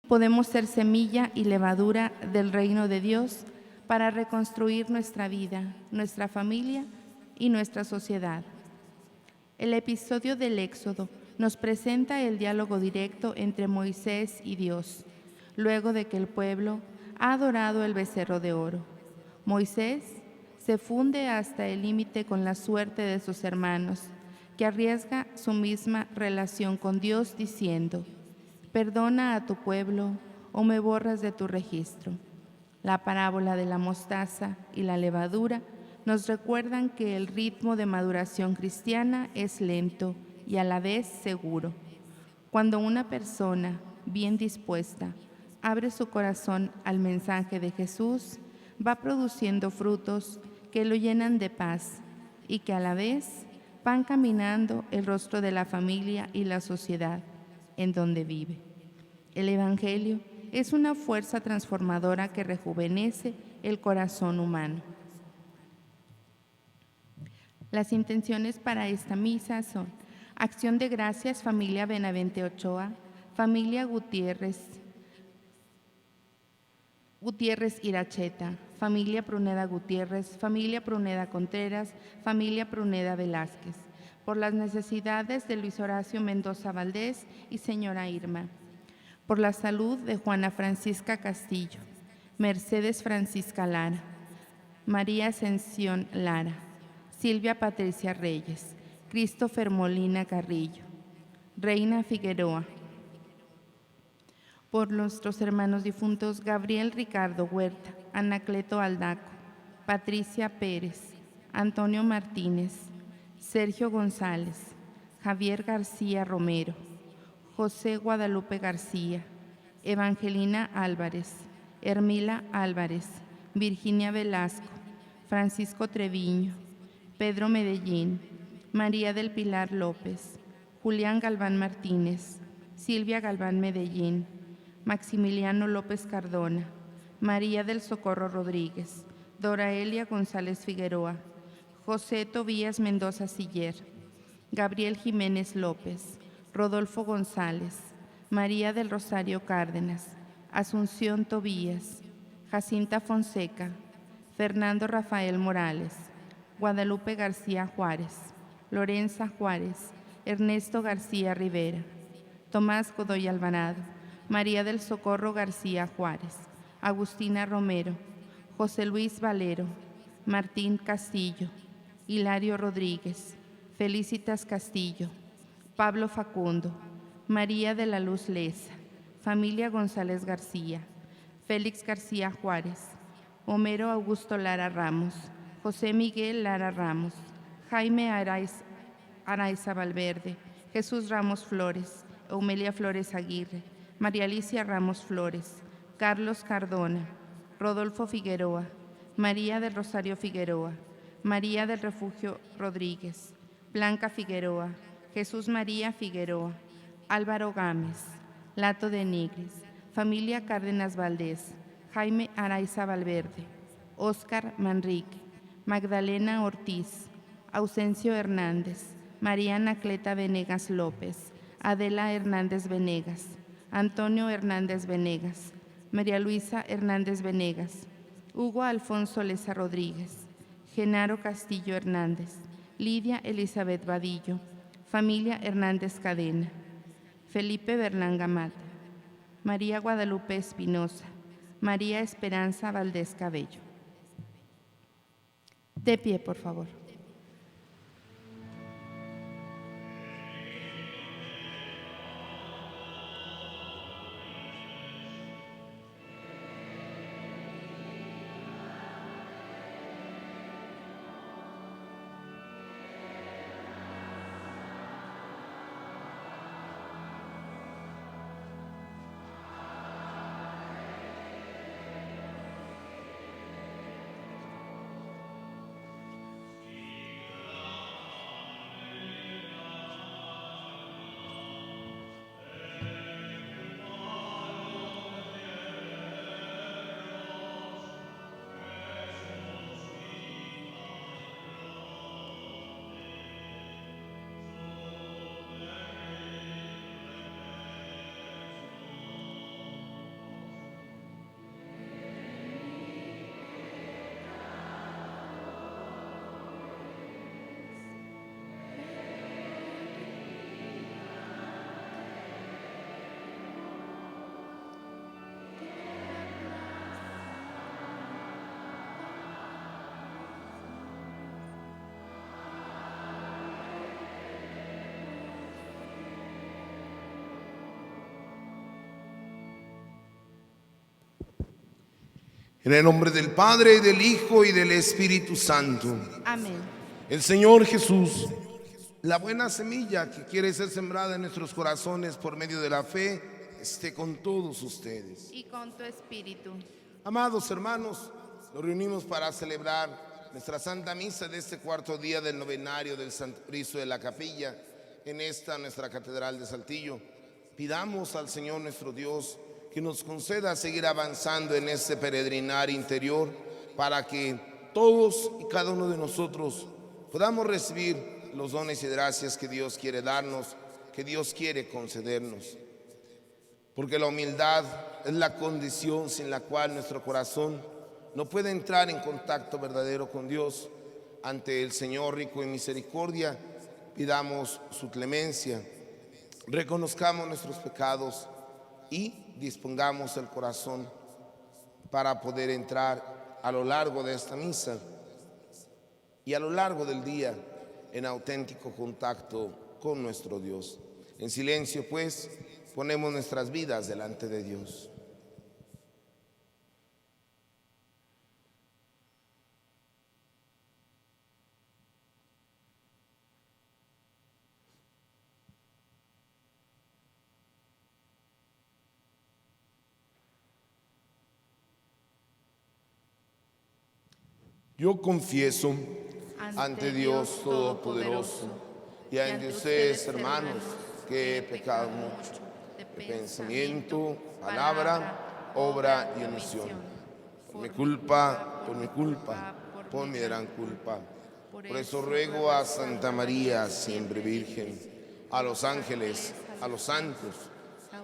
podemos ser semilla y levadura del reino de Dios para reconstruir nuestra vida, nuestra familia y nuestra sociedad. El episodio del Éxodo nos presenta el diálogo directo entre Moisés y Dios, luego de que el pueblo ha adorado el becerro de oro. Moisés se funde hasta el límite con la suerte de sus hermanos, que arriesga su misma relación con Dios diciendo: «Perdona a tu pueblo o me borras de tu registro». La parábola de la mostaza y la levadura nos recuerdan que el ritmo de maduración cristiana es lento y a la vez seguro. Cuando una persona bien dispuesta abre su corazón al mensaje de Jesús, va produciendo frutos que lo llenan de paz y que a la vez van caminando el rostro de la familia y la sociedad en donde vive. El Evangelio es una fuerza transformadora que rejuvenece el corazón humano. Las intenciones para esta misa son: Acción de Gracias, familia Benavente Ochoa, familia Gutiérrez Iracheta, familia Pruneda Gutiérrez, familia Pruneda Contreras, familia Pruneda Velázquez, por las necesidades de Luis Horacio Mendoza Valdés y señora Irma, por la salud de Juana Francisca Castillo, Mercedes Francisca Lara, María Ascensión Lara, Silvia Patricia Reyes, Christopher Molina Carrillo, Reina Figueroa, por nuestros hermanos difuntos Gabriel Ricardo Huerta, Anacleto Aldaco, Patricia Pérez, Antonio Martínez, Sergio González, Javier García Romero, José Guadalupe García, Evangelina Álvarez, Hermila Álvarez, Virginia Velasco, Francisco Treviño, Pedro Medellín, María del Pilar López, Julián Galván Martínez, Silvia Galván Medellín, Maximiliano López Cardona, María del Socorro Rodríguez, Doraelia González Figueroa, José Tobías Mendoza Siller, Gabriel Jiménez López, Rodolfo González, María del Rosario Cárdenas, Asunción Tobías, Jacinta Fonseca, Fernando Rafael Morales, Guadalupe García Juárez, Lorenza Juárez, Ernesto García Rivera, Tomás Godoy Alvarado, María del Socorro García Juárez, Agustina Romero, José Luis Valero, Martín Castillo, Hilario Rodríguez, Felicitas Castillo, Pablo Facundo, María de la Luz Leza, familia González García, Félix García Juárez, Homero Augusto Lara Ramos, José Miguel Lara Ramos, Jaime Araiza Valverde, Jesús Ramos Flores, Eumelia Flores Aguirre, María Alicia Ramos Flores, Carlos Cardona, Rodolfo Figueroa, María del Rosario Figueroa, María del Refugio Rodríguez, Blanca Figueroa, Jesús María Figueroa, Álvaro Gámez, Lato de Nigris, familia Cárdenas Valdés, Jaime Araiza Valverde, Óscar Manrique, Magdalena Ortiz, Ausencio Hernández, María Anacleta Venegas López, Adela Hernández Venegas, Antonio Hernández Venegas, María Luisa Hernández Venegas, Hugo Alfonso Leza Rodríguez, Genaro Castillo Hernández, Lidia Elizabeth Vadillo, familia Hernández Cadena, Felipe Berlanga Mata, María Guadalupe Espinosa, María Esperanza Valdés Cabello. De pie, por favor. En el nombre del Padre, y del Hijo, y del Espíritu Santo. Amén. El Señor Jesús, la buena semilla que quiere ser sembrada en nuestros corazones por medio de la fe, esté con todos ustedes. Y con tu espíritu. Amados hermanos, nos reunimos para celebrar nuestra Santa Misa de este cuarto día del novenario del Santo Cristo de la Capilla en esta nuestra Catedral de Saltillo. Pidamos al Señor nuestro Dios que nos conceda seguir avanzando en este peregrinar interior para que todos y cada uno de nosotros podamos recibir los dones y gracias que Dios quiere darnos, que Dios quiere concedernos. Porque la humildad es la condición sin la cual nuestro corazón no puede entrar en contacto verdadero con Dios. Ante el Señor rico en misericordia, pidamos su clemencia, reconozcamos nuestros pecados y dispongamos el corazón para poder entrar a lo largo de esta misa y a lo largo del día en auténtico contacto con nuestro Dios. En silencio, pues, ponemos nuestras vidas delante de Dios. Yo confieso ante Dios Todopoderoso y ante ustedes, hermanos, que he pecado mucho de pensamiento, palabra, obra y omisión. Por mi culpa, por mi gran culpa. Por eso ruego a Santa María, siempre Virgen, a los ángeles, a los santos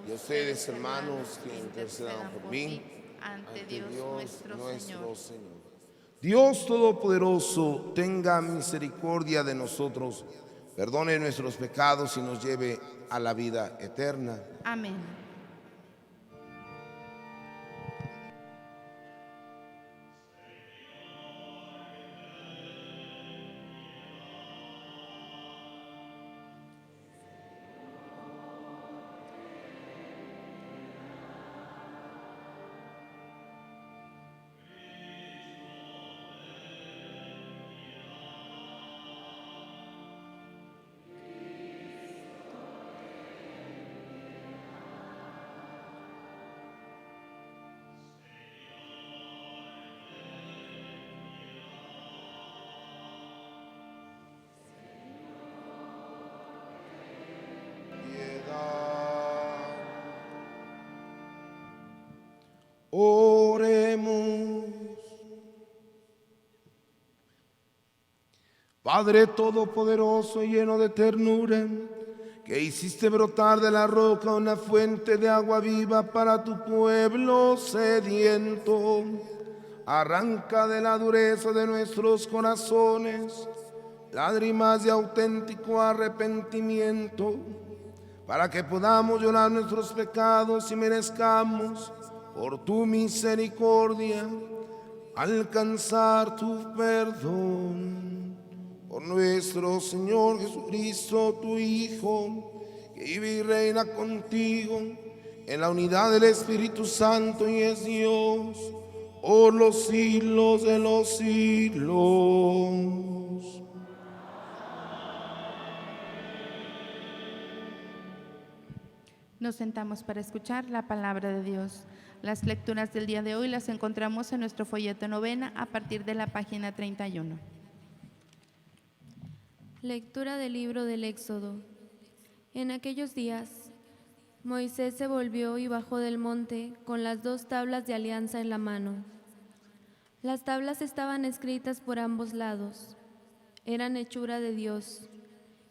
y a ustedes, hermanos, que intercedan por mí ante Dios nuestro Señor. Dios Todopoderoso, tenga misericordia de nosotros, perdone nuestros pecados y nos lleve a la vida eterna. Amén. Oremos. Padre todopoderoso y lleno de ternura, que hiciste brotar de la roca una fuente de agua viva para tu pueblo sediento, arranca de la dureza de nuestros corazones lágrimas de auténtico arrepentimiento, para que podamos llorar nuestros pecados y merezcamos, por tu misericordia, alcanzar tu perdón. Por nuestro Señor Jesucristo, tu Hijo, que vive y reina contigo en la unidad del Espíritu Santo y es Dios por los siglos de los siglos. Nos sentamos para escuchar la palabra de Dios. Las lecturas del día de hoy las encontramos en nuestro folleto novena a partir de la página 31. Lectura del libro del Éxodo. En aquellos días, Moisés se volvió y bajó del monte con las 2 tablas de alianza en la mano. Las tablas estaban escritas por ambos lados. Eran hechura de Dios,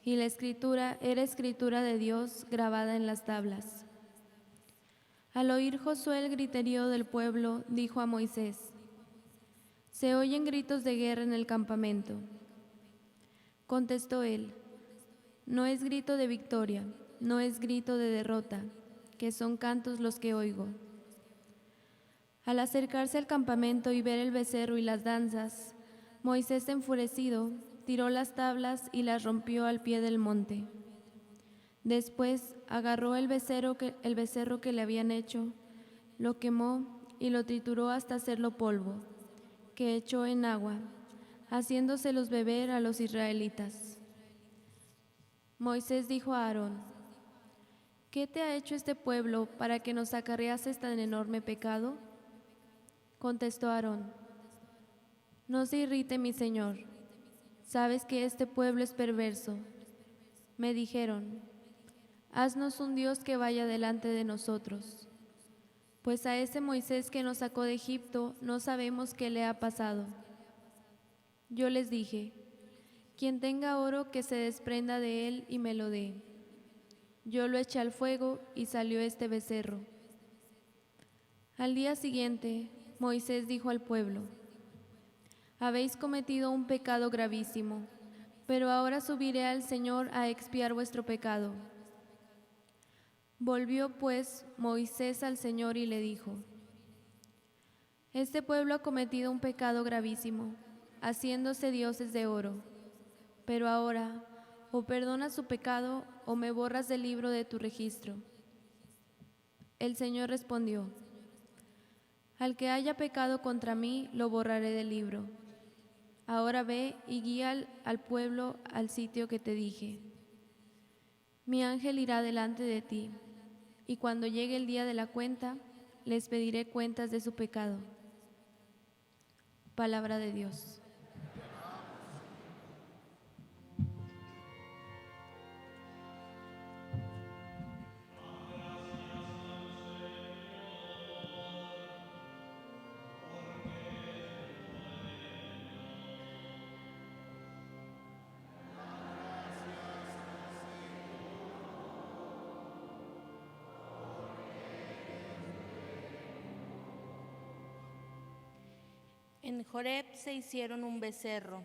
y la escritura era escritura de Dios grabada en las tablas. Al oír Josué el griterío del pueblo, dijo a Moisés: «Se oyen gritos de guerra en el campamento». Contestó él: «No es grito de victoria, no es grito de derrota, que son cantos los que oigo». Al acercarse al campamento y ver el becerro y las danzas, Moisés, enfurecido, tiró las tablas y las rompió al pie del monte. Después agarró el becerro que le habían hecho, lo quemó y lo trituró hasta hacerlo polvo, que echó en agua, haciéndoselos beber a los israelitas. Moisés dijo a Aarón: ¿Qué te ha hecho este pueblo para que nos acarreases tan enorme pecado? Contestó Aarón: No se irrite mi señor, sabes que este pueblo es perverso. Me dijeron: Haznos un Dios que vaya delante de nosotros, pues a ese Moisés que nos sacó de Egipto no sabemos qué le ha pasado. Yo les dije: Quien tenga oro que se desprenda de él y me lo dé. Yo lo eché al fuego y salió este becerro. Al día siguiente, Moisés dijo al pueblo: Habéis cometido un pecado gravísimo, pero ahora subiré al Señor a expiar vuestro pecado. Volvió pues Moisés al Señor y le dijo: Este pueblo ha cometido un pecado gravísimo, haciéndose dioses de oro. Pero ahora, o perdonas su pecado, o me borras del libro de tu registro. El Señor respondió: Al que haya pecado contra mí, lo borraré del libro. Ahora ve y guía al pueblo al sitio que te dije. Mi ángel irá delante de ti, y cuando llegue el día de la cuenta, les pediré cuentas de su pecado. Palabra de Dios. En Joreb se hicieron un becerro,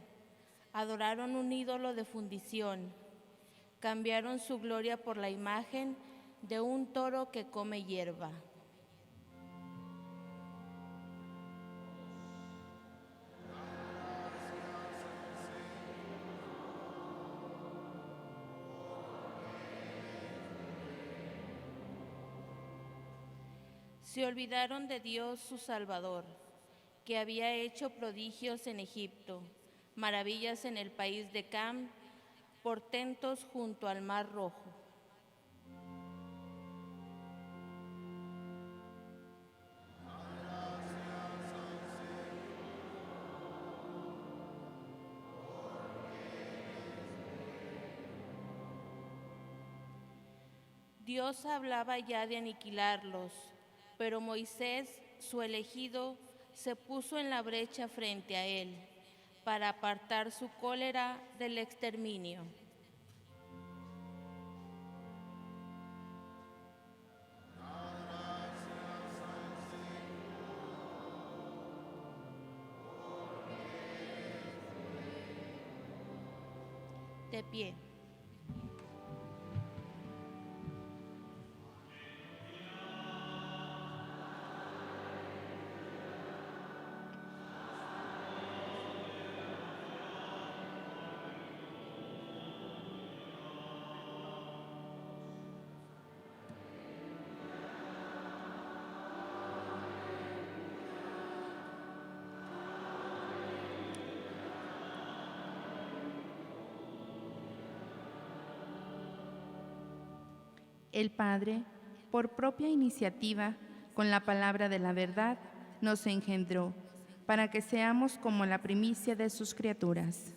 adoraron un ídolo de fundición, cambiaron su gloria por la imagen de un toro que come hierba. Se olvidaron de Dios su Salvador, que había hecho prodigios en Egipto, maravillas en el país de Cam, portentos junto al Mar Rojo. Dios hablaba ya de aniquilarlos, pero Moisés, su elegido, se puso en la brecha frente a él, para apartar su cólera del exterminio. De pie. El Padre, por propia iniciativa, con la palabra de la verdad, nos engendró, para que seamos como la primicia de sus criaturas.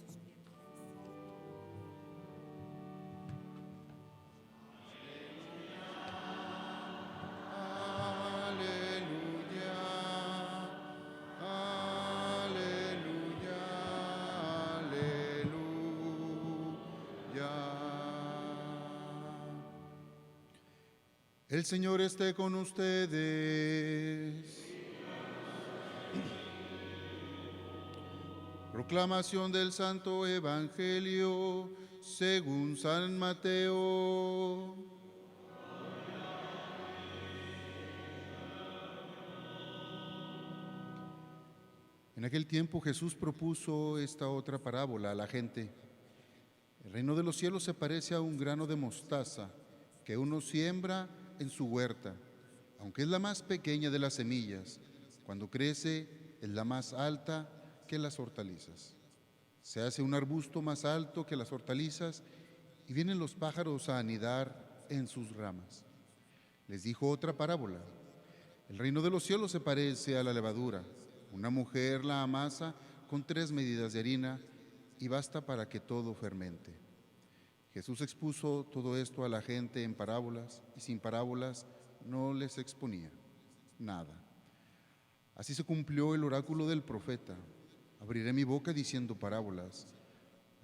El Señor esté con ustedes. Proclamación del Santo Evangelio según San Mateo. En aquel tiempo Jesús propuso esta otra parábola a la gente. El reino de los cielos se parece a un grano de mostaza que uno siembra en su huerta. Aunque es la más pequeña de las semillas, Cuando crece, es la más alta que las hortalizas. Se hace un arbusto más alto que las hortalizas y vienen los pájaros a anidar en sus ramas. Les dijo otra parábola. El reino de los cielos se parece a la levadura. Una mujer la amasa con 3 medidas de harina y basta para que todo fermente. Jesús expuso todo esto a la gente en parábolas y sin parábolas no les exponía nada. Así se cumplió el oráculo del profeta. Abriré mi boca diciendo parábolas.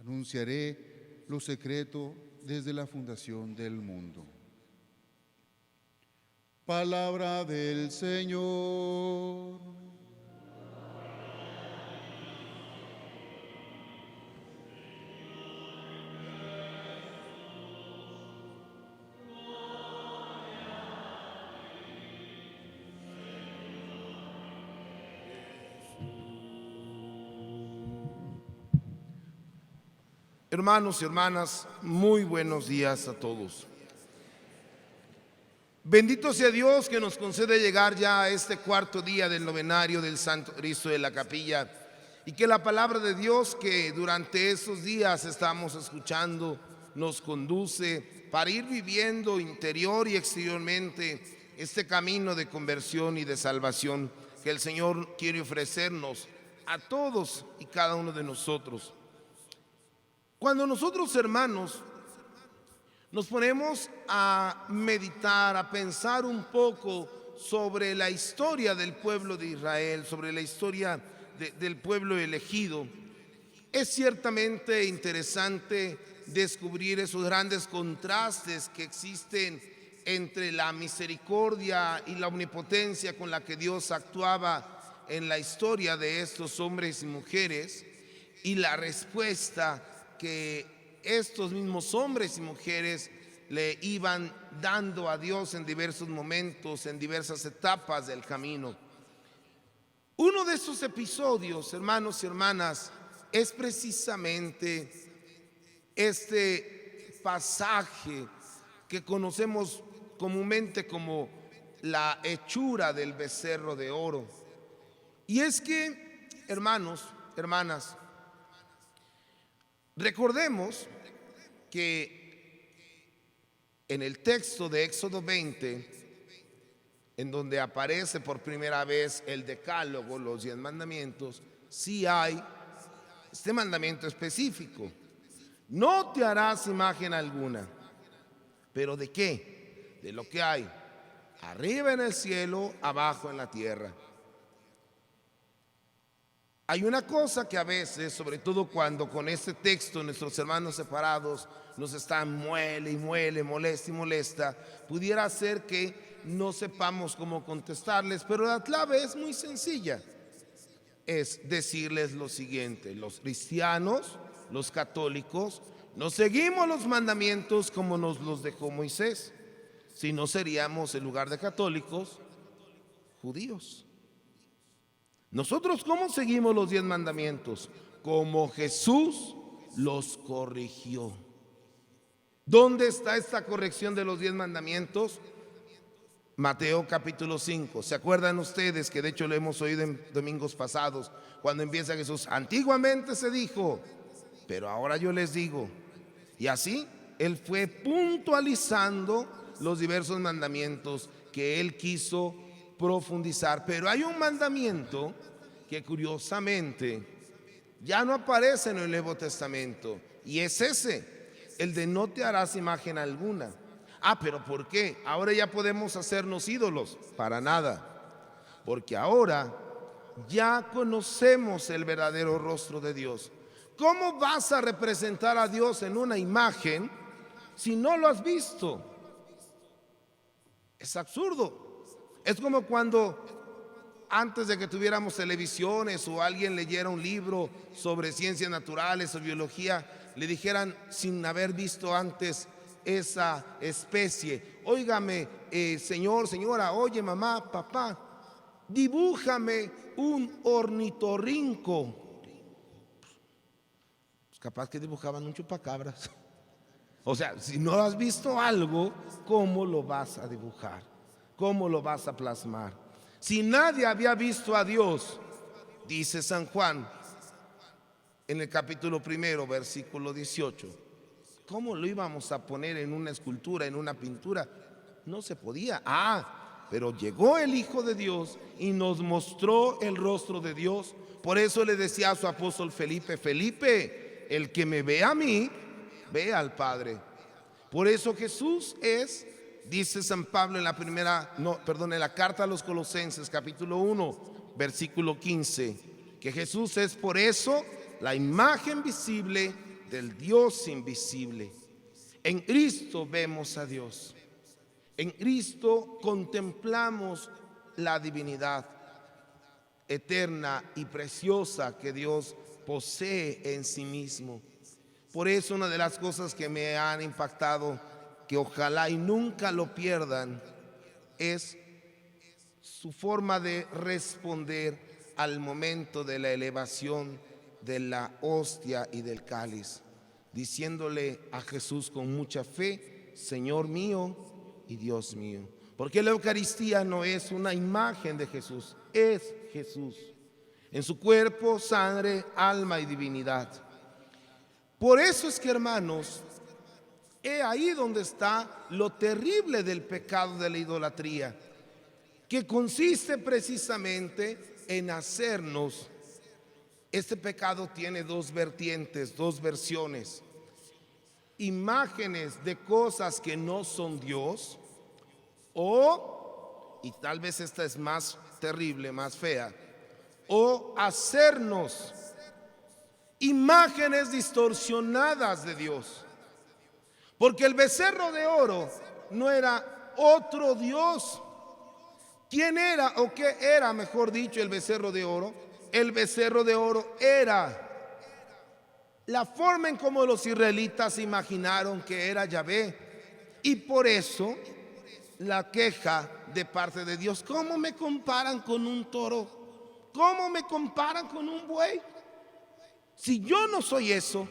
Anunciaré lo secreto desde la fundación del mundo. Palabra del Señor. Hermanos y hermanas, muy buenos días a todos. Bendito sea Dios que nos concede llegar ya a este cuarto día del novenario del Santo Cristo de la Capilla, y que la palabra de Dios que durante esos días estamos escuchando nos conduce para ir viviendo interior y exteriormente este camino de conversión y de salvación que el Señor quiere ofrecernos a todos y cada uno de nosotros. Cuando nosotros, hermanos, nos ponemos a meditar, a pensar un poco sobre la historia del pueblo de Israel, sobre la historia del pueblo elegido, es ciertamente interesante descubrir esos grandes contrastes que existen entre la misericordia y la omnipotencia con la que Dios actuaba en la historia de estos hombres y mujeres, y la respuesta que estos mismos hombres y mujeres le iban dando a Dios en diversos momentos, en diversas etapas del camino. Uno de esos episodios, hermanos y hermanas, es precisamente este pasaje que conocemos comúnmente como la hechura del becerro de oro. Y es que, hermanos, hermanas, recordemos que en el texto de Éxodo 20, en donde aparece por primera vez el decálogo, los 10 mandamientos, sí hay este mandamiento específico: no te harás imagen alguna. ¿Pero de qué? De lo que hay arriba en el cielo, abajo en la tierra. Hay una cosa que a veces, sobre todo cuando con este texto nuestros hermanos separados nos están muele y muele, molesta y molesta, pudiera ser que no sepamos cómo contestarles, pero la clave es muy sencilla. Es decirles lo siguiente: los cristianos, los católicos, no seguimos los mandamientos como nos los dejó Moisés, si no seríamos, en lugar de católicos, judíos. Nosotros, ¿cómo seguimos los 10 mandamientos? Como Jesús los corrigió. ¿Dónde está esta corrección de los 10 mandamientos? Mateo capítulo 5. ¿Se acuerdan ustedes que de hecho lo hemos oído en domingos pasados, cuando empieza Jesús? Antiguamente se dijo, pero ahora yo les digo. Y así él fue puntualizando los diversos mandamientos que él quiso profundizar. Pero hay un mandamiento que curiosamente ya no aparece en el Nuevo Testamento, y es ese, el de no te harás imagen alguna. ¿Pero por qué? Ahora ya podemos hacernos ídolos. Para nada, porque ahora ya conocemos el verdadero rostro de Dios. ¿Cómo vas a representar a Dios en una imagen si no lo has visto? Es absurdo. Es como cuando antes de que tuviéramos televisiones o alguien leyera un libro sobre ciencias naturales o biología, le dijeran, sin haber visto antes esa especie: óigame, señor, señora, oye, mamá, papá, dibújame un ornitorrinco. Pues capaz que dibujaban un chupacabras. O sea, si no has visto algo, ¿cómo lo vas a dibujar? ¿Cómo lo vas a plasmar? Si nadie había visto a Dios, dice San Juan en el capítulo 1, versículo 18, ¿cómo lo íbamos a poner en una escultura, en una pintura? No se podía. Pero llegó el Hijo de Dios y nos mostró el rostro de Dios. Por eso le decía a su apóstol Felipe: Felipe, el que me ve a mí, ve al Padre. Por eso Jesús es, dice San Pablo en la carta a los Colosenses, capítulo 1, versículo 15, que Jesús es por eso la imagen visible del Dios invisible. En Cristo vemos a Dios. En Cristo contemplamos la divinidad eterna y preciosa que Dios posee en sí mismo. Por eso una de las cosas que me han impactado, que ojalá y nunca lo pierdan, es su forma de responder al momento de la elevación de la hostia y del cáliz, diciéndole a Jesús con mucha fe: Señor mío y Dios mío. Porque la Eucaristía no es una imagen de Jesús, es Jesús en su cuerpo, sangre, alma y divinidad. Por eso es que, hermanos, he ahí donde está lo terrible del pecado de la idolatría, que consiste precisamente en hacernos, este pecado tiene dos vertientes, dos versiones: imágenes de cosas que no son Dios, y tal vez esta es más terrible, más fea, o hacernos imágenes distorsionadas de Dios. Porque el becerro de oro no era otro Dios. ¿Quién era, o qué era, mejor dicho, el becerro de oro? El becerro de oro era la forma en cómo los israelitas imaginaron que era Yahvé. Y por eso la queja de parte de Dios: ¿cómo me comparan con un toro? ¿Cómo me comparan con un buey? Si yo no soy eso,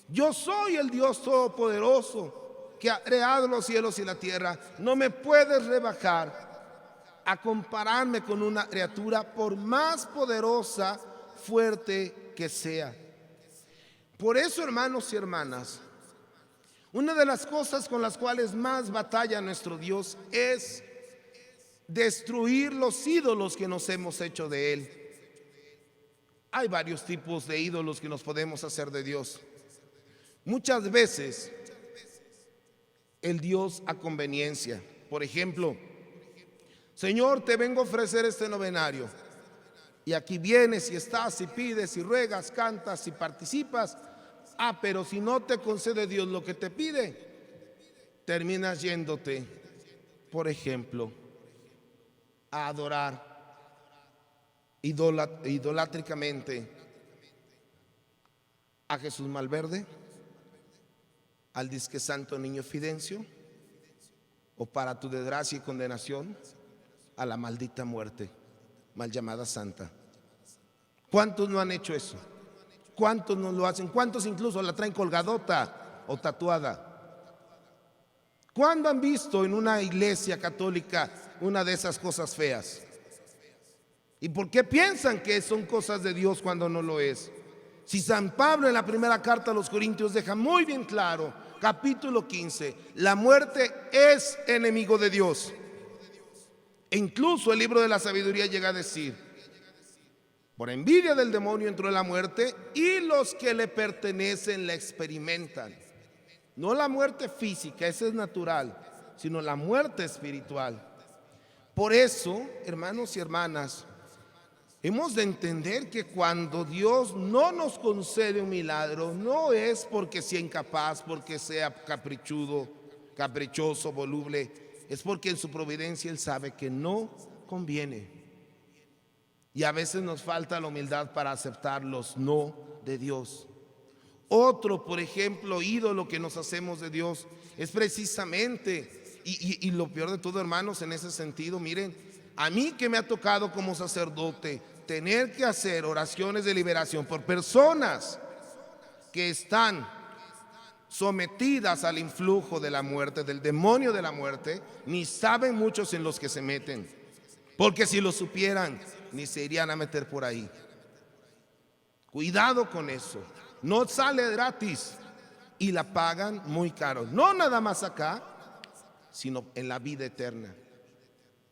yo soy el Dios Todopoderoso que ha creado los cielos y la tierra. No me puedes rebajar a compararme con una criatura, por más poderosa, fuerte que sea. Por eso, hermanos y hermanas, una de las cosas con las cuales más batalla nuestro Dios es destruir los ídolos que nos hemos hecho de Él. Hay varios tipos de ídolos que nos podemos hacer de Dios. Muchas veces el Dios a conveniencia. Por ejemplo: Señor, te vengo a ofrecer este novenario. Y aquí vienes y estás y pides y ruegas, cantas y participas. Pero si no te concede Dios lo que te pide, terminas yéndote, por ejemplo, a adorar idolátricamente a Jesús Malverde, al disque Santo Niño Fidencio, o para tu desgracia y condenación, a la maldita muerte, mal llamada santa. ¿Cuántos no han hecho eso? ¿Cuántos no lo hacen? ¿Cuántos incluso la traen colgadota o tatuada? ¿Cuándo han visto en una iglesia católica una de esas cosas feas? ¿Y por qué piensan que son cosas de Dios cuando no lo es? Si San Pablo en la primera carta a los Corintios deja muy bien claro, capítulo 15, la muerte es enemigo de Dios. E incluso el libro de la sabiduría llega a decir: por envidia del demonio entró la muerte, y los que le pertenecen la experimentan. No la muerte física, esa es natural, sino la muerte espiritual. Por eso, hermanos y hermanas, hemos de entender que cuando Dios no nos concede un milagro, no es porque sea incapaz, porque sea caprichoso, voluble, es porque en su providencia Él sabe que no conviene. Y a veces nos falta la humildad para aceptar los no de Dios. Otro, por ejemplo, ídolo que nos hacemos de Dios es precisamente, y lo peor de todo, hermanos, en ese sentido, miren, a mí que me ha tocado como sacerdote tener que hacer oraciones de liberación por personas que están sometidas al influjo de la muerte, del demonio de la muerte, ni saben muchos en los que se meten. porque si lo supieran, ni se irían a meter por ahí. Cuidado con eso. No sale gratis y la pagan muy caro. No nada más acá, sino en la vida eterna,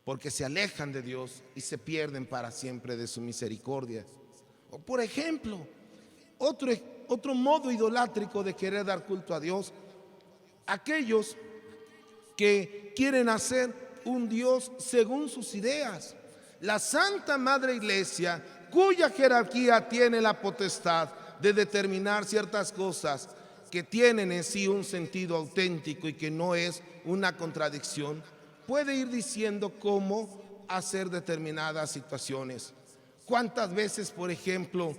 porque se alejan de Dios y se pierden para siempre de su misericordia. O por ejemplo, otro modo idolátrico de querer dar culto a Dios, aquellos que quieren hacer un Dios según sus ideas. La Santa Madre Iglesia, cuya jerarquía tiene la potestad de determinar ciertas cosas que tienen en sí un sentido auténtico y que no es una contradicción, puede ir diciendo cómo hacer determinadas situaciones. ¿Cuántas veces, por ejemplo,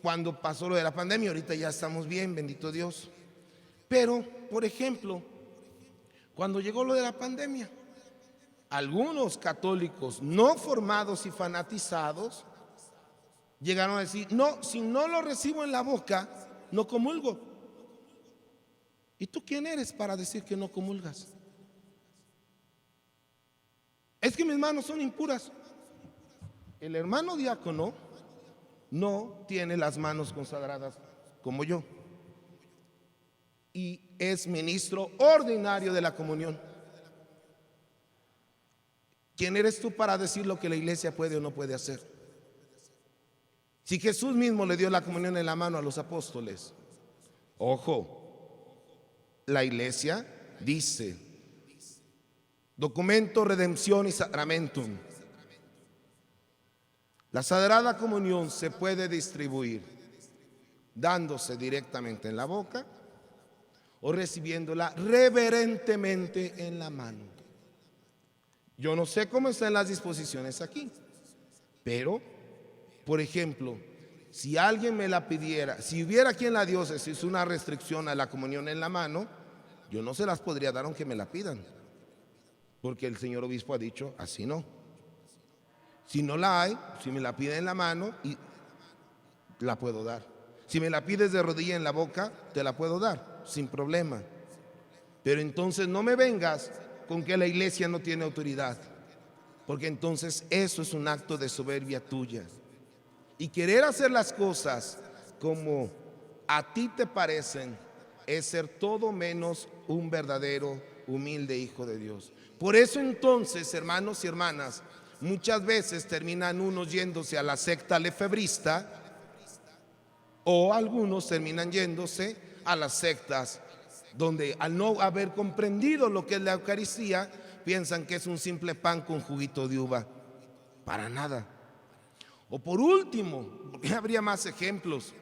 cuando pasó lo de la pandemia, ahorita ya estamos bien, bendito Dios, pero, por ejemplo, cuando llegó lo de la pandemia, algunos católicos no formados y fanatizados llegaron a decir: no, si no lo recibo en la boca, no comulgo. ¿Y tú quién eres para decir que no comulgas? Es que mis manos son impuras. El hermano diácono no tiene las manos consagradas como yo y es ministro ordinario de la comunión. ¿Quién eres tú para decir lo que la iglesia puede o no puede hacer? Si Jesús mismo le dio la comunión en la mano a los apóstoles. Ojo, la iglesia dice: documento, redempción y sacramentum. La Sagrada Comunión se puede distribuir dándose directamente en la boca o recibiéndola reverentemente en la mano. Yo no sé cómo están las disposiciones aquí, pero, por ejemplo, si alguien me la pidiera, si hubiera aquí en la diócesis una restricción a la comunión en la mano, yo no se las podría dar aunque me la pidan, porque el señor obispo ha dicho: así no. Si no la hay, si me la piden en la mano, y la puedo dar. Si me la pides de rodilla en la boca, te la puedo dar, sin problema. Pero entonces no me vengas con que la iglesia no tiene autoridad, porque entonces eso es un acto de soberbia tuya. Y querer hacer las cosas como a ti te parecen es ser todo menos un verdadero, humilde hijo de Dios. Por eso entonces, hermanos y hermanas, muchas veces terminan unos yéndose a la secta lefebrista o algunos terminan yéndose a las sectas donde, al no haber comprendido lo que es la Eucaristía, piensan que es un simple pan con juguito de uva. Para nada. O por último, porque habría más ejemplos,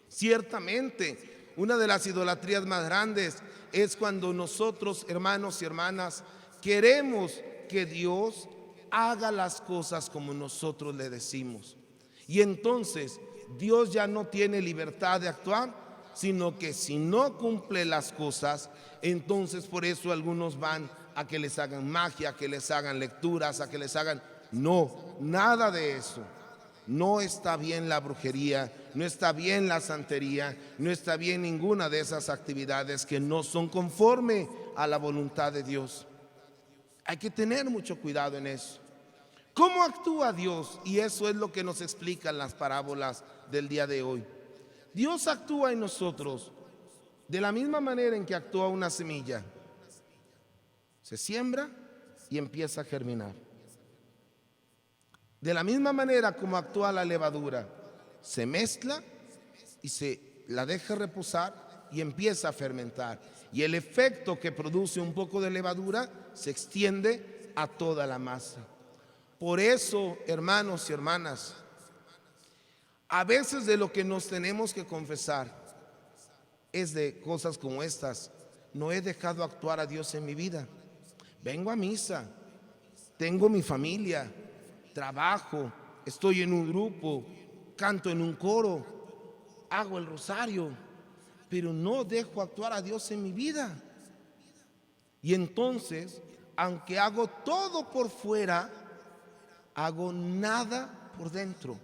ciertamente una de las idolatrías más grandes es cuando nosotros, hermanos y hermanas, queremos que Dios haga las cosas como nosotros le decimos. Y entonces Dios ya no tiene libertad de actuar, sino que si no cumple las cosas, entonces por eso algunos van a que les hagan magia, a que les hagan lecturas, a que les hagan... No, nada de eso. No está bien la brujería, no está bien la santería, no está bien ninguna de esas actividades que no son conforme a la voluntad de Dios. Hay que tener mucho cuidado en eso. ¿Cómo actúa Dios? Y eso es lo que nos explican las parábolas del día de hoy. Dios actúa en nosotros de la misma manera en que actúa una semilla. Se siembra y empieza a germinar. De la misma manera como actúa la levadura, se mezcla y se la deja reposar y empieza a fermentar. Y el efecto que produce un poco de levadura se extiende a toda la masa. Por eso, hermanos y hermanas, a veces de lo que nos tenemos que confesar es de cosas como estas. No he dejado actuar a Dios en mi vida. Vengo a misa, tengo mi familia, trabajo, estoy en un grupo, canto en un coro, hago el rosario, pero no dejo actuar a Dios en mi vida. Y entonces, aunque hago todo por fuera, hago nada por dentro.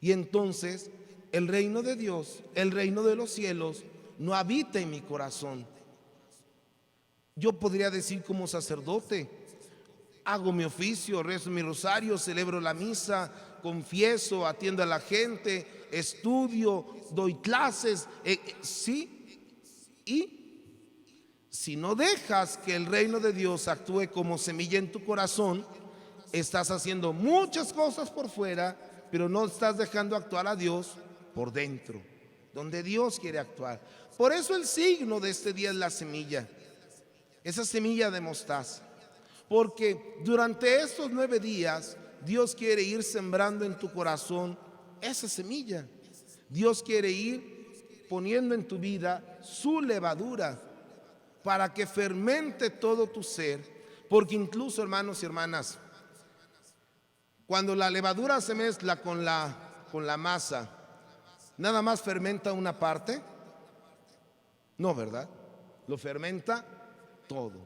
Y entonces el reino de Dios, el reino de los cielos, no habita en mi corazón. Yo podría decir como sacerdote, hago mi oficio, rezo mi rosario, celebro la misa, confieso, atiendo a la gente, estudio, doy clases, sí. Y si no dejas que el reino de Dios actúe como semilla en tu corazón, estás haciendo muchas cosas por fuera, pero no estás dejando actuar a Dios por dentro, donde Dios quiere actuar. Por eso el signo de este día es la semilla, esa semilla de mostaza. Porque durante estos 9 días Dios quiere ir sembrando en tu corazón esa semilla. Dios quiere ir poniendo en tu vida su levadura para que fermente todo tu ser. Porque incluso, hermanos y hermanas, cuando la levadura se mezcla con la masa, ¿nada más fermenta una parte? No, ¿verdad? Lo fermenta todo.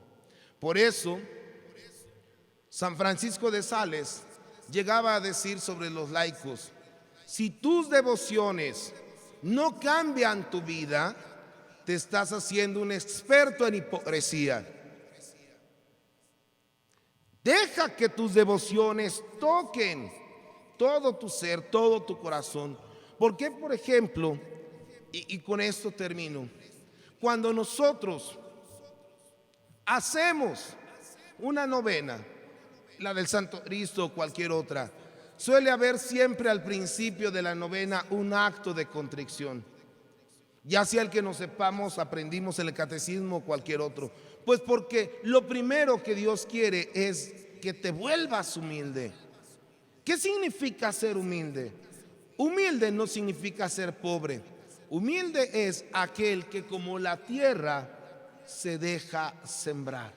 Por eso San Francisco de Sales llegaba a decir sobre los laicos: si tus devociones no cambian tu vida, te estás haciendo un experto en hipocresía. Deja que tus devociones toquen todo tu ser, todo tu corazón. Porque, por ejemplo, y con esto termino, cuando nosotros hacemos una novena, la del Santo Cristo o cualquier otra, suele haber siempre al principio de la novena un acto de contrición, ya sea el que nos sepamos, aprendimos en el catecismo o cualquier otro. Pues porque lo primero que Dios quiere es que te vuelvas humilde. ¿Qué significa ser humilde? Humilde no significa ser pobre. Humilde es aquel que como la tierra se deja sembrar.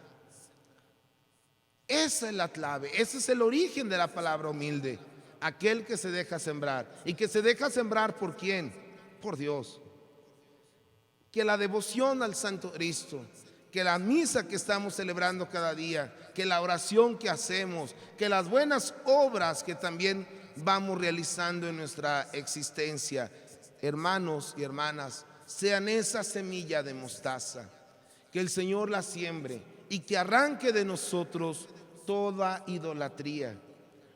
Esa es la clave, ese es el origen de la palabra humilde. Aquel que se deja sembrar. ¿Y que se deja sembrar por quién? Por Dios. Que la devoción al Santo Cristo, que la misa que estamos celebrando cada día, que la oración que hacemos, que las buenas obras que también vamos realizando en nuestra existencia, hermanos y hermanas, sean esa semilla de mostaza, que el Señor la siembre y que arranque de nosotros toda idolatría,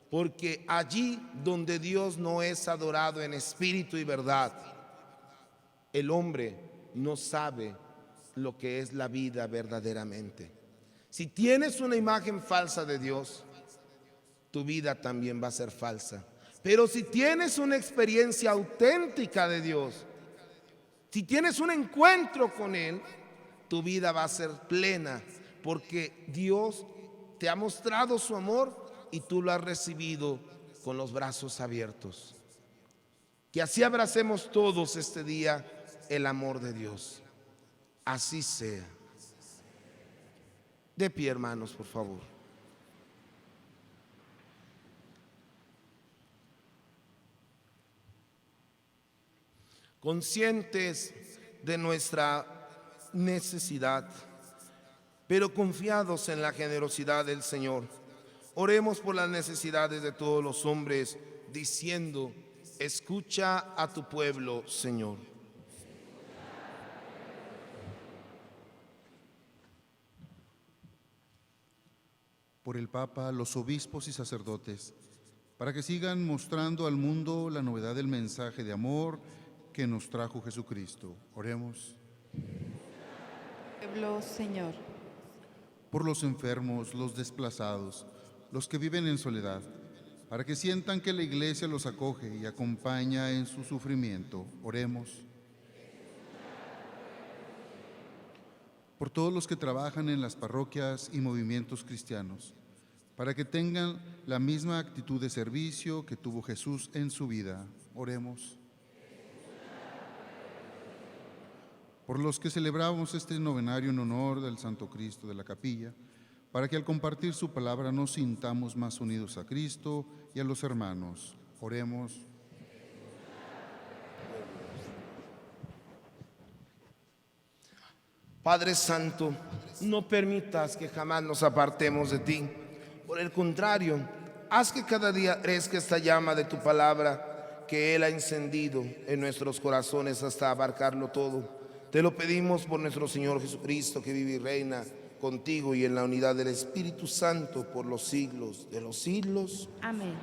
porque allí donde Dios no es adorado en espíritu y verdad, el hombre no sabe lo que es la vida verdaderamente. Si tienes una imagen falsa de Dios, tu vida también va a ser falsa. Pero si tienes una experiencia auténtica de Dios, si tienes un encuentro con Él, tu vida va a ser plena, porque Dios te ha mostrado su amor y tú lo has recibido con los brazos abiertos. Que así abracemos todos este día el amor de Dios. Así sea. De pie, hermanos, por favor. Conscientes de nuestra necesidad, pero confiados en la generosidad del Señor, oremos por las necesidades de todos los hombres, diciendo: escucha a tu pueblo, Señor. Por el Papa, los obispos y sacerdotes, para que sigan mostrando al mundo la novedad del mensaje de amor que nos trajo Jesucristo. Oremos. Pueblo, Señor. Por los enfermos, los desplazados, los que viven en soledad, para que sientan que la Iglesia los acoge y acompaña en su sufrimiento. Oremos. Por todos los que trabajan en las parroquias y movimientos cristianos, para que tengan la misma actitud de servicio que tuvo Jesús en su vida. Oremos. Por los que celebramos este novenario en honor del Santo Cristo de la Capilla, para que al compartir su palabra nos sintamos más unidos a Cristo y a los hermanos. Oremos. Padre Santo, no permitas que jamás nos apartemos de ti. Por el contrario, haz que cada día crezca esta llama de tu palabra que Él ha encendido en nuestros corazones hasta abarcarlo todo. Te lo pedimos por nuestro Señor Jesucristo, que vive y reina contigo y en la unidad del Espíritu Santo por los siglos de los siglos. Amén.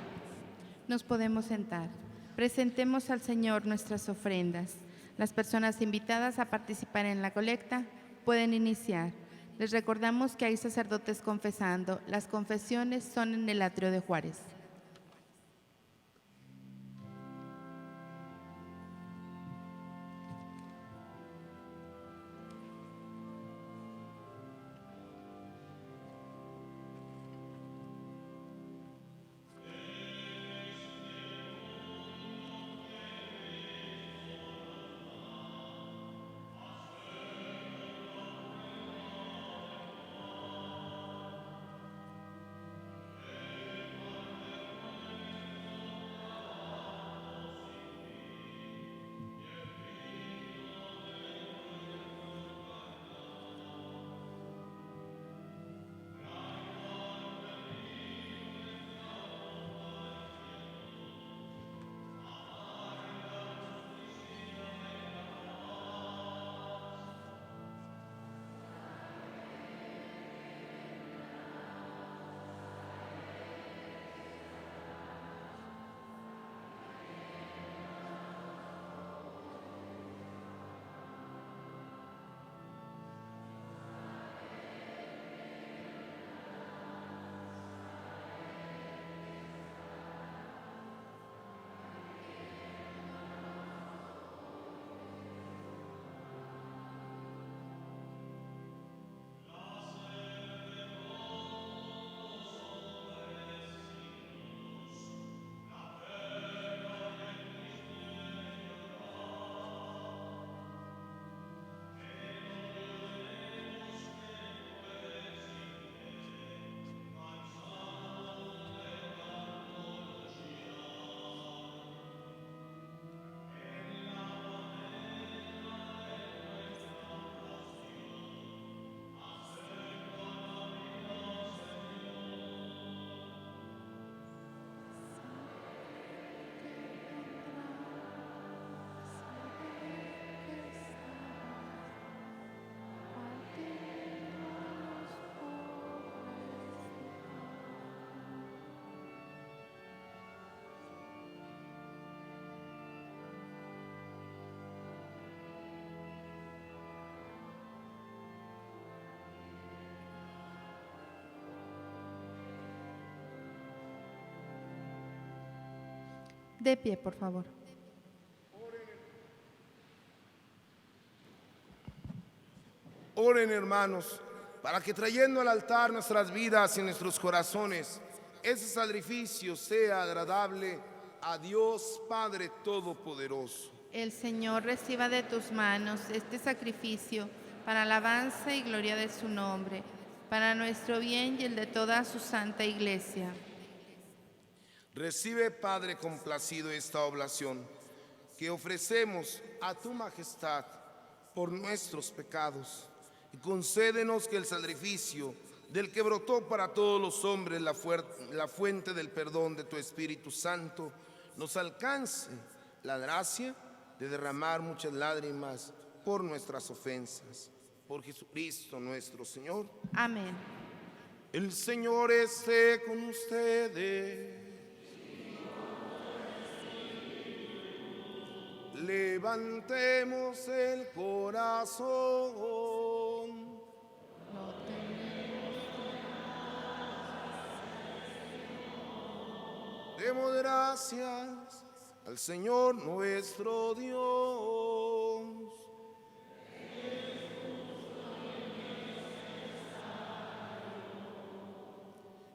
Nos podemos sentar. Presentemos al Señor nuestras ofrendas. Las personas invitadas a participar en la colecta pueden iniciar. Les recordamos que hay sacerdotes confesando. Las confesiones son en el atrio de Juárez. De pie, por favor. Oren, hermanos, para que trayendo al altar nuestras vidas y nuestros corazones, ese sacrificio sea agradable a Dios Padre Todopoderoso. El Señor reciba de tus manos este sacrificio para alabanza y gloria de su nombre, para nuestro bien y el de toda su santa iglesia. Recibe, Padre complacido, esta oblación que ofrecemos a tu majestad por nuestros pecados, y concédenos que el sacrificio del que brotó para todos los hombres la fuente del perdón de tu Espíritu Santo nos alcance la gracia de derramar muchas lágrimas por nuestras ofensas. Por Jesucristo nuestro Señor. Amén. El Señor esté con ustedes. Levantemos el corazón. Demos gracias al Señor nuestro Dios.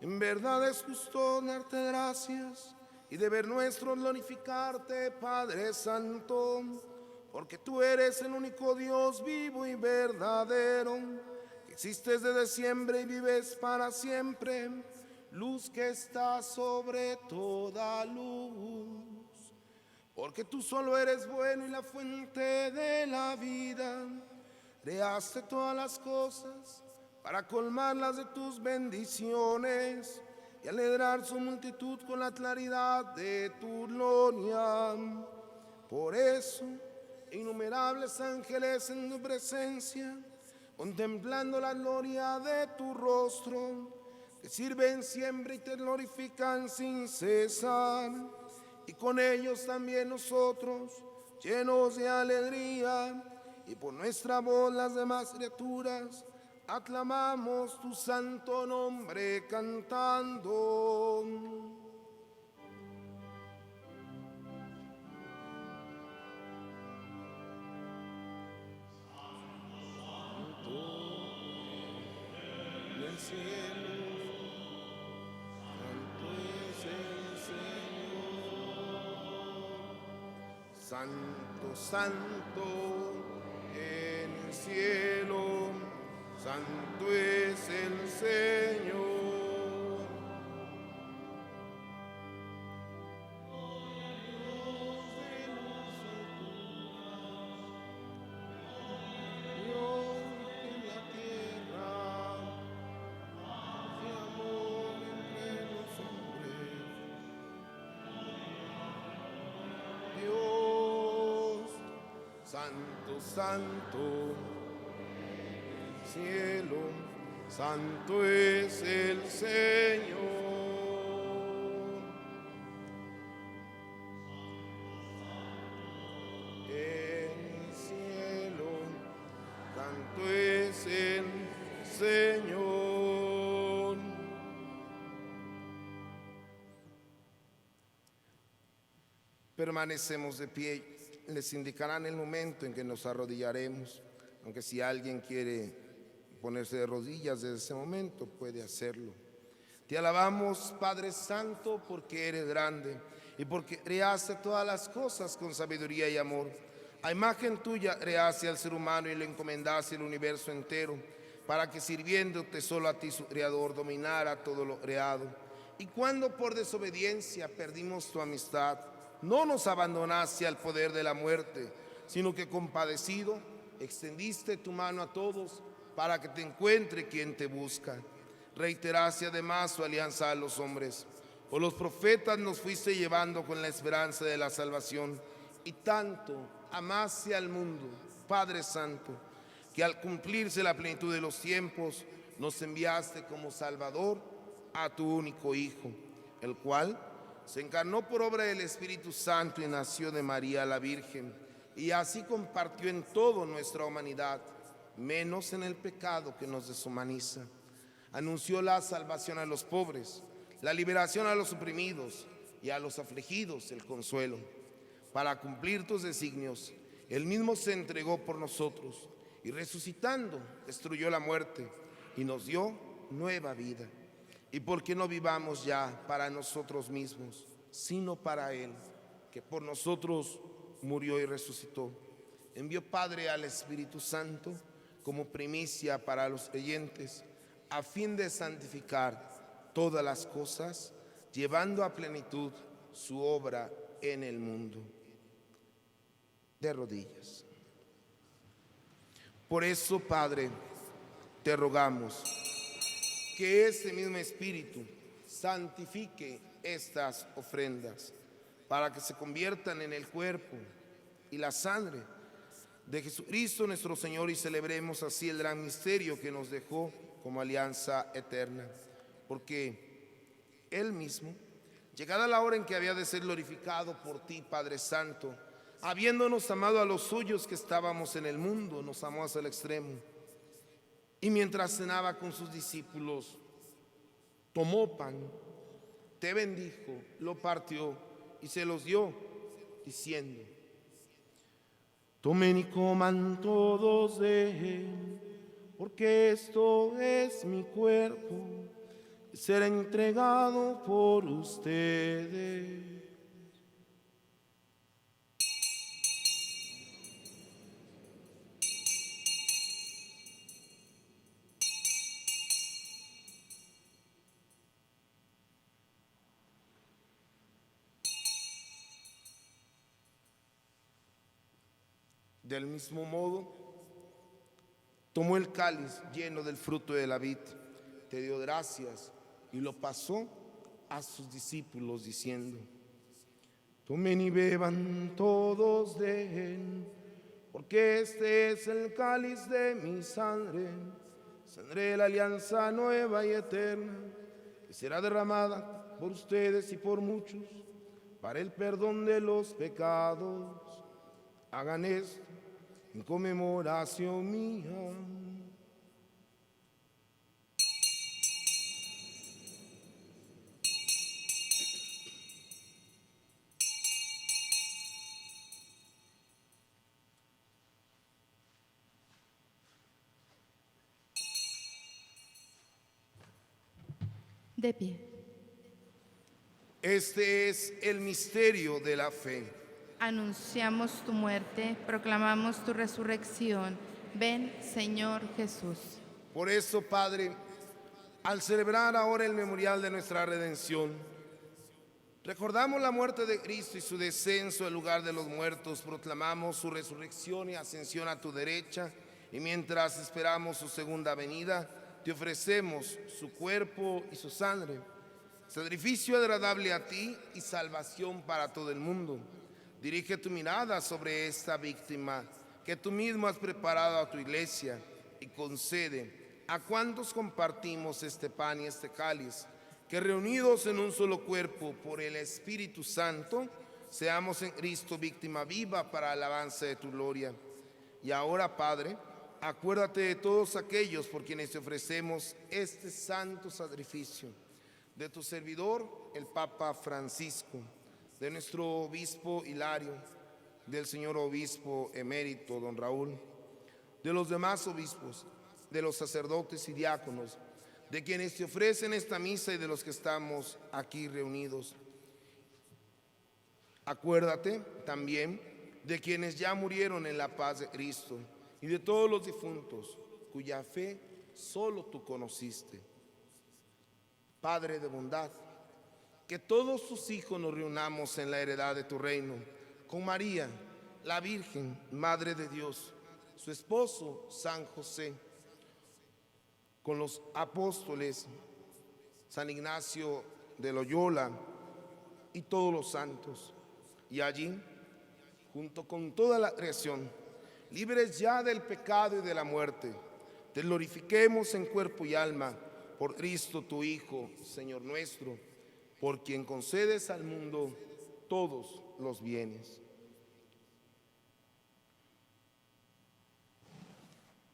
En verdad es justo darte gracias y deber nuestro glorificarte, Padre Santo, porque tú eres el único Dios vivo y verdadero, que existes desde siempre y vives para siempre, luz que está sobre toda luz. Porque tú solo eres bueno y la fuente de la vida, creaste todas las cosas para colmarlas de tus bendiciones y alegrar su multitud con la claridad de tu gloria. Por eso, innumerables ángeles en tu presencia contemplando la gloria de tu rostro, te sirven siempre y te glorifican sin cesar. Y con ellos también nosotros, llenos de alegría, y por nuestra voz las demás criaturas, aclamamos tu santo nombre cantando. El cielo, santo es el Señor. Santo, santo en el cielo, santo es el Señor. Santo, santo, cielo, santo es el Señor. En el cielo, santo es el Señor. Permanecemos de pie. Les indicarán el momento en que nos arrodillaremos, aunque si alguien quiere ponerse de rodillas desde ese momento, puede hacerlo. Te alabamos, Padre Santo, porque eres grande y porque creaste todas las cosas con sabiduría y amor. A imagen tuya creaste al ser humano y le encomendaste el universo entero, para que sirviéndote solo a ti, su Creador, dominara todo lo creado. Y cuando por desobediencia perdimos tu amistad, no nos abandonaste al poder de la muerte, sino que compadecido, extendiste tu mano a todos para que te encuentre quien te busca. Reiteraste además tu alianza a los hombres. Por los profetas nos fuiste llevando con la esperanza de la salvación. Y tanto amaste al mundo, Padre Santo, que al cumplirse la plenitud de los tiempos, nos enviaste como Salvador a tu único Hijo, el cual se encarnó por obra del Espíritu Santo y nació de María la Virgen, y así compartió en toda nuestra humanidad, menos en el pecado que nos deshumaniza. Anunció la salvación a los pobres, la liberación a los oprimidos y a los afligidos el consuelo. Para cumplir tus designios, Él mismo se entregó por nosotros y resucitando destruyó la muerte y nos dio nueva vida. ¿Y por qué no vivamos ya para nosotros mismos, sino para Él, que por nosotros murió y resucitó? Envió Padre al Espíritu Santo como primicia para los creyentes, a fin de santificar todas las cosas, llevando a plenitud su obra en el mundo. De rodillas. Por eso, Padre, te rogamos que ese mismo Espíritu santifique estas ofrendas para que se conviertan en el cuerpo y la sangre de Jesucristo nuestro Señor, y celebremos así el gran misterio que nos dejó como alianza eterna. Porque Él mismo, llegada la hora en que había de ser glorificado por ti, Padre Santo, habiéndonos amado a los suyos que estábamos en el mundo, nos amó hasta el extremo. Y mientras cenaba con sus discípulos, tomó pan, te bendijo, lo partió y se los dio, diciendo: tomen y coman todos de él, porque esto es mi cuerpo, que será entregado por ustedes. Del mismo modo, tomó el cáliz lleno del fruto de la vid, te dio gracias y lo pasó a sus discípulos diciendo: tomen y beban todos de él, porque este es el cáliz de mi sangre, sangre de la alianza nueva y eterna, que será derramada por ustedes y por muchos para el perdón de los pecados. Hagan esto en conmemoración mía. De pie. Este es el misterio de la fe. Anunciamos tu muerte, proclamamos tu resurrección. Ven, Señor Jesús. Por eso, Padre, al celebrar ahora el memorial de nuestra redención, recordamos la muerte de Cristo y su descenso al lugar de los muertos, proclamamos su resurrección y ascensión a tu derecha, y mientras esperamos su segunda venida, te ofrecemos su cuerpo y su sangre, sacrificio agradable a ti y salvación para todo el mundo. Dirige tu mirada sobre esta víctima que tú mismo has preparado a tu iglesia y concede a cuantos compartimos este pan y este cáliz, que reunidos en un solo cuerpo por el Espíritu Santo, seamos en Cristo víctima viva para alabanza de tu gloria. Y ahora, Padre, acuérdate de todos aquellos por quienes te ofrecemos este santo sacrificio, de tu servidor, el Papa Francisco, de nuestro obispo Hilario, del señor obispo emérito, don Raúl, de los demás obispos, de los sacerdotes y diáconos, de quienes te ofrecen esta misa y de los que estamos aquí reunidos. Acuérdate también de quienes ya murieron en la paz de Cristo y de todos los difuntos cuya fe solo tú conociste. Padre de bondad, que todos tus hijos nos reunamos en la heredad de tu reino, con María, la Virgen, Madre de Dios, su esposo San José, con los apóstoles San Ignacio de Loyola y todos los santos, y allí, junto con toda la creación, libres ya del pecado y de la muerte, te glorifiquemos en cuerpo y alma por Cristo tu Hijo, Señor nuestro, por quien concedes al mundo todos los bienes.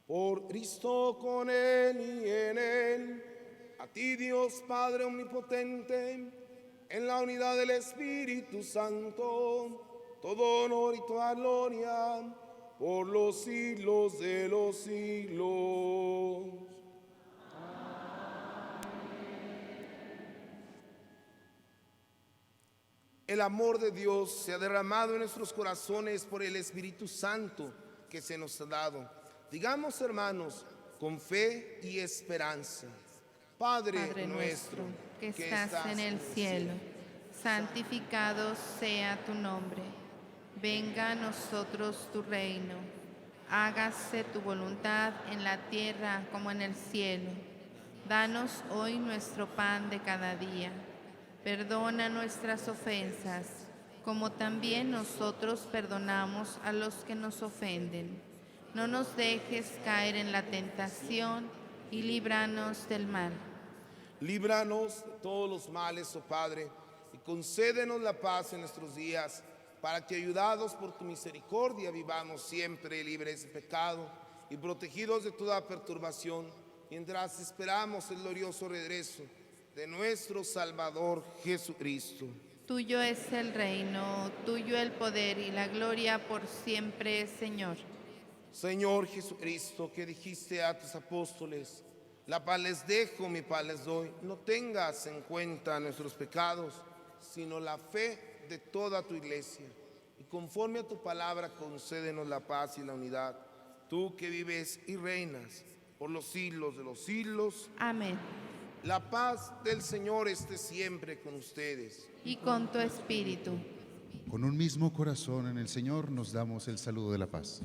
Por Cristo, con Él y en Él, a ti Dios Padre Omnipotente, en la unidad del Espíritu Santo, todo honor y toda gloria, por los siglos de los siglos. El amor de Dios se ha derramado en nuestros corazones por el Espíritu Santo que se nos ha dado. Digamos, hermanos, con fe y esperanza: Padre nuestro, que estás en el cielo, santificado sea tu nombre. Venga a nosotros tu reino. Hágase tu voluntad en la tierra como en el cielo. Danos hoy nuestro pan de cada día. Perdona nuestras ofensas, como también nosotros perdonamos a los que nos ofenden. No nos dejes caer en la tentación y líbranos del mal. Líbranos de todos los males, oh Padre, y concédenos la paz en nuestros días, para que, ayudados por tu misericordia, vivamos siempre libres de pecado y protegidos de toda perturbación, mientras esperamos el glorioso regreso de nuestro Salvador Jesucristo. Tuyo es el reino, tuyo el poder y la gloria por siempre, Señor. Señor Jesucristo, que dijiste a tus apóstoles: la paz les dejo, mi paz les doy, no tengas en cuenta nuestros pecados, sino la fe de toda tu iglesia. Y conforme a tu palabra, concédenos la paz y la unidad, tú que vives y reinas por los siglos de los siglos. Amén. La paz del Señor esté siempre con ustedes. Y con tu espíritu. Con un mismo corazón en el Señor nos damos el saludo de la paz.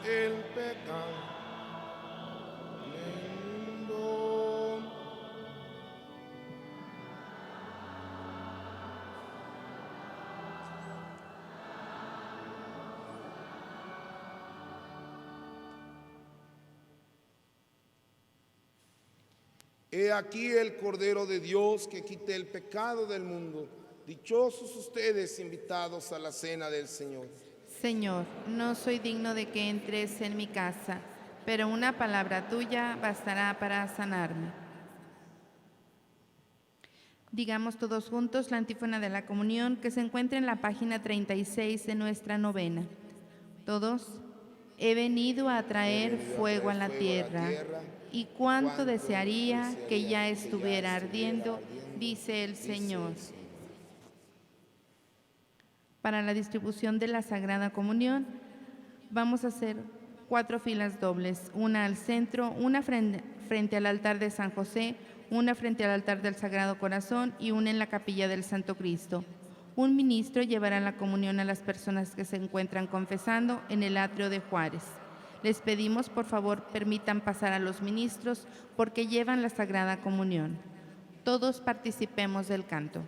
el pecado del mundo. He aquí el Cordero de Dios que quite el pecado del mundo. Dichosos ustedes invitados a la cena del Señor. Señor, no soy digno de que entres en mi casa, pero una palabra tuya bastará para sanarme. Digamos todos juntos la antífona de la comunión que se encuentra en la página 36 de nuestra novena. Todos, he venido a traer fuego a la tierra, y cuánto desearía que ya estuviera ardiendo, dice el Señor. Para la distribución de la Sagrada Comunión, vamos a hacer 4 filas dobles, una al centro, una frente al altar de San José, una frente al altar del Sagrado Corazón y una en la capilla del Santo Cristo. Un ministro llevará la comunión a las personas que se encuentran confesando en el atrio de Juárez. Les pedimos, por favor, permitan pasar a los ministros porque llevan la Sagrada Comunión. Todos participemos del canto.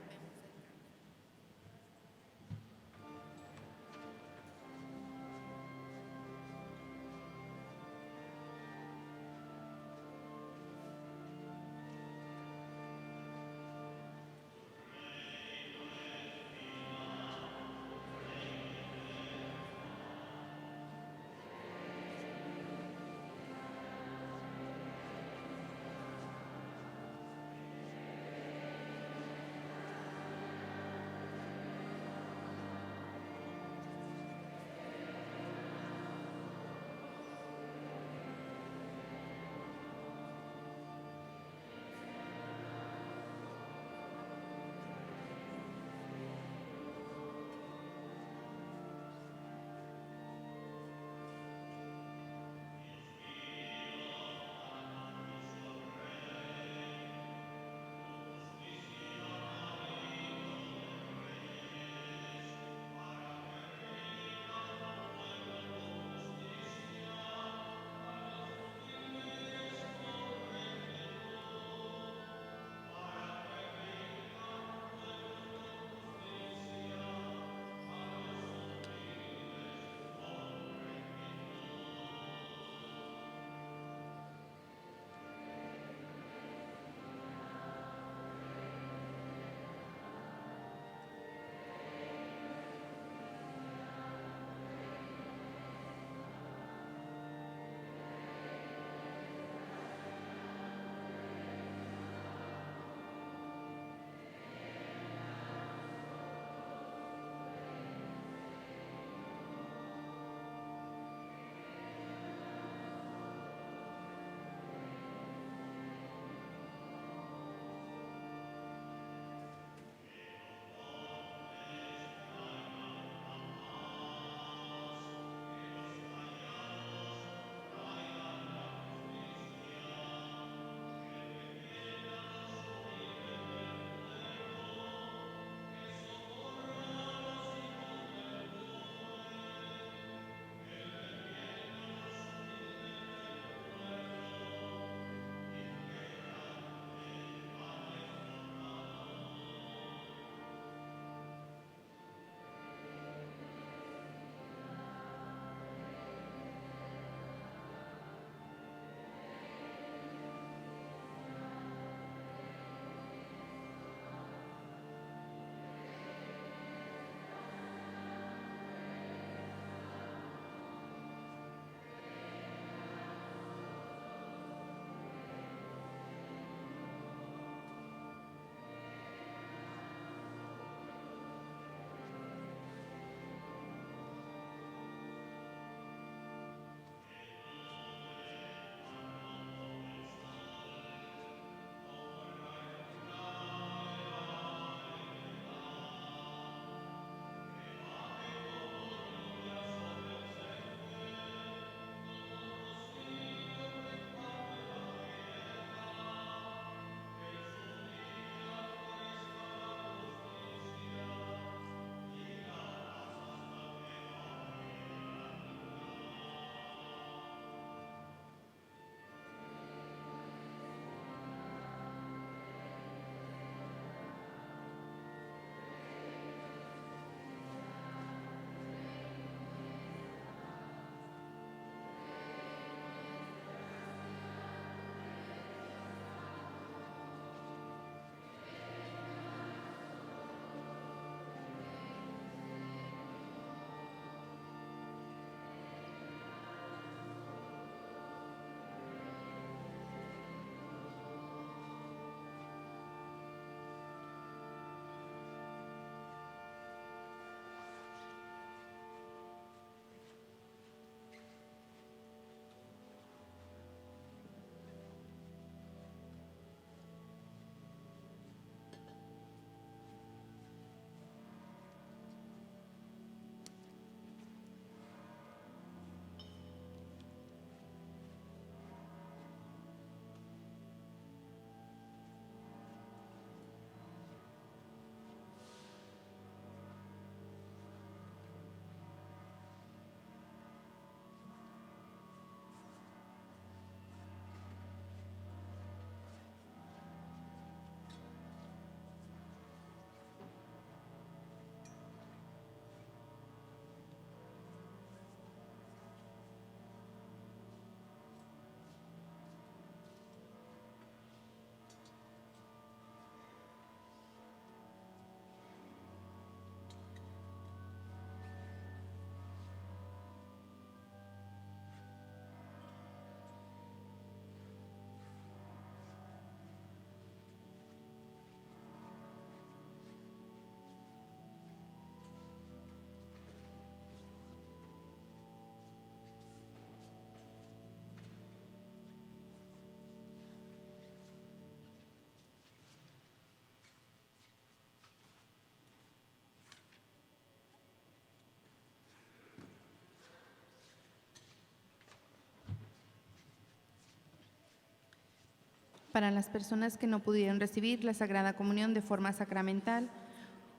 Para las personas que no pudieron recibir la Sagrada Comunión de forma sacramental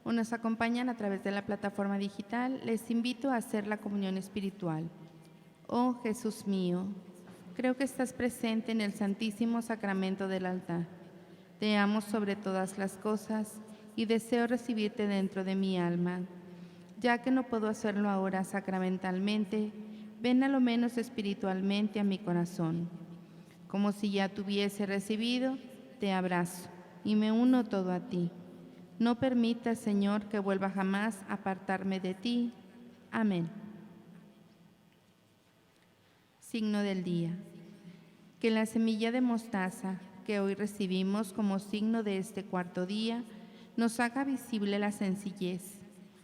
o nos acompañan a través de la plataforma digital, les invito a hacer la comunión espiritual. Oh Jesús mío, creo que estás presente en el Santísimo Sacramento del altar. Te amo sobre todas las cosas y deseo recibirte dentro de mi alma. Ya que no puedo hacerlo ahora sacramentalmente, ven a lo menos espiritualmente a mi corazón. Como si ya te hubiese recibido, te abrazo y me uno todo a ti. No permitas, Señor, que vuelva jamás a apartarme de ti. Amén. Signo del día. Que la semilla de mostaza que hoy recibimos como signo de este cuarto día nos haga visible la sencillez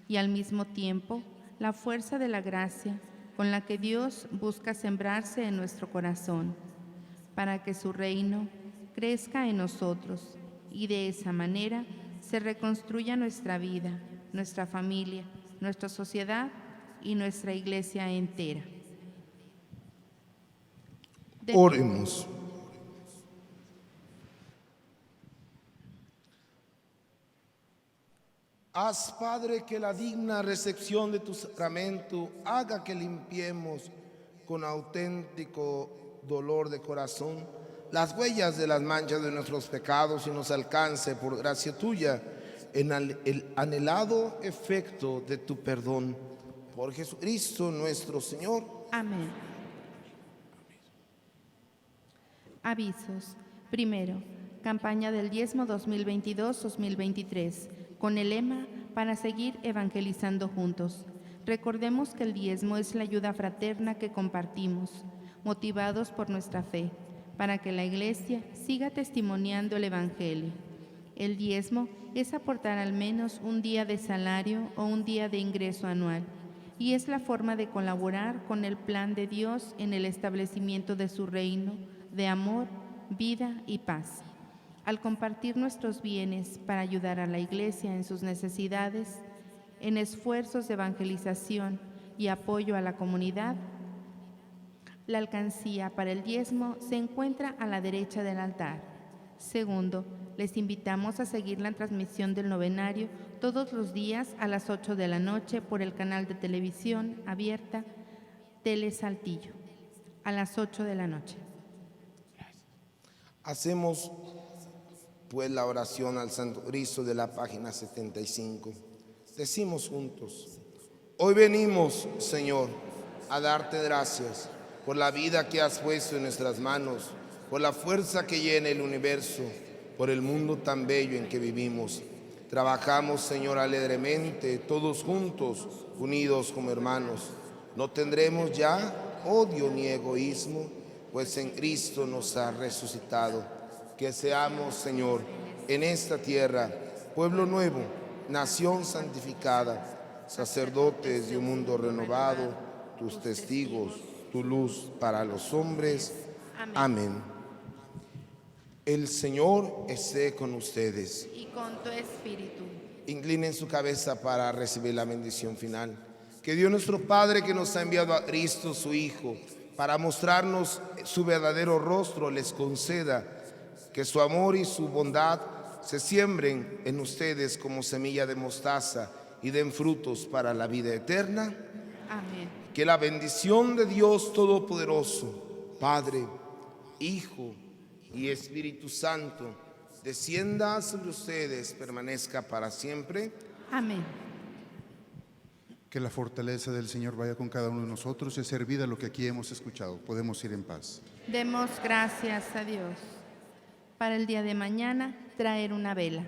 y al mismo tiempo la fuerza de la gracia con la que Dios busca sembrarse en nuestro corazón, para que su reino crezca en nosotros y de esa manera se reconstruya nuestra vida, nuestra familia, nuestra sociedad y nuestra iglesia entera. Oremos. Haz, Padre, que la digna recepción de tu sacramento haga que limpiemos con auténtico dolor de corazón las huellas de las manchas de nuestros pecados y nos alcance por gracia tuya en el anhelado efecto de tu perdón. Por Jesucristo nuestro Señor. Amén. Avisos. Primero, campaña del diezmo 2022-2023, con el lema para seguir evangelizando juntos. Recordemos que el diezmo es la ayuda fraterna que compartimos, motivados por nuestra fe, para que la Iglesia siga testimoniando el Evangelio. El diezmo es aportar al menos un día de salario o un día de ingreso anual, y es la forma de colaborar con el plan de Dios en el establecimiento de su reino de amor, vida y paz. Al compartir nuestros bienes para ayudar a la Iglesia en sus necesidades, en esfuerzos de evangelización y apoyo a la comunidad, la alcancía para el diezmo se encuentra a la derecha del altar. Segundo, les invitamos a seguir la transmisión del novenario todos los días a las 8 de la noche por el canal de televisión abierta Tele Saltillo, a las 8 de la noche. Hacemos pues la oración al Santo Cristo de la página 75. Decimos juntos: hoy venimos, Señor, a darte gracias por la vida que has puesto en nuestras manos, por la fuerza que llena el universo, por el mundo tan bello en que vivimos. Trabajamos, Señor, alegremente, todos juntos, unidos como hermanos. No tendremos ya odio ni egoísmo, pues en Cristo nos ha resucitado. Que seamos, Señor, en esta tierra, pueblo nuevo, nación santificada, sacerdotes de un mundo renovado, tus testigos, tu luz para los hombres. Amén. El Señor esté con ustedes. Y con tu espíritu. Inclinen su cabeza para recibir la bendición final. Que Dios nuestro Padre, que nos ha enviado a Cristo, su Hijo, para mostrarnos su verdadero rostro, les conceda que su amor y su bondad se siembren en ustedes como semilla de mostaza y den frutos para la vida eterna. Amén. Que la bendición de Dios Todopoderoso, Padre, Hijo y Espíritu Santo, descienda sobre ustedes, permanezca para siempre. Amén. Que la fortaleza del Señor vaya con cada uno de nosotros y hacer vida lo que aquí hemos escuchado. Podemos ir en paz. Demos gracias a Dios. Para el día de mañana, traer una vela.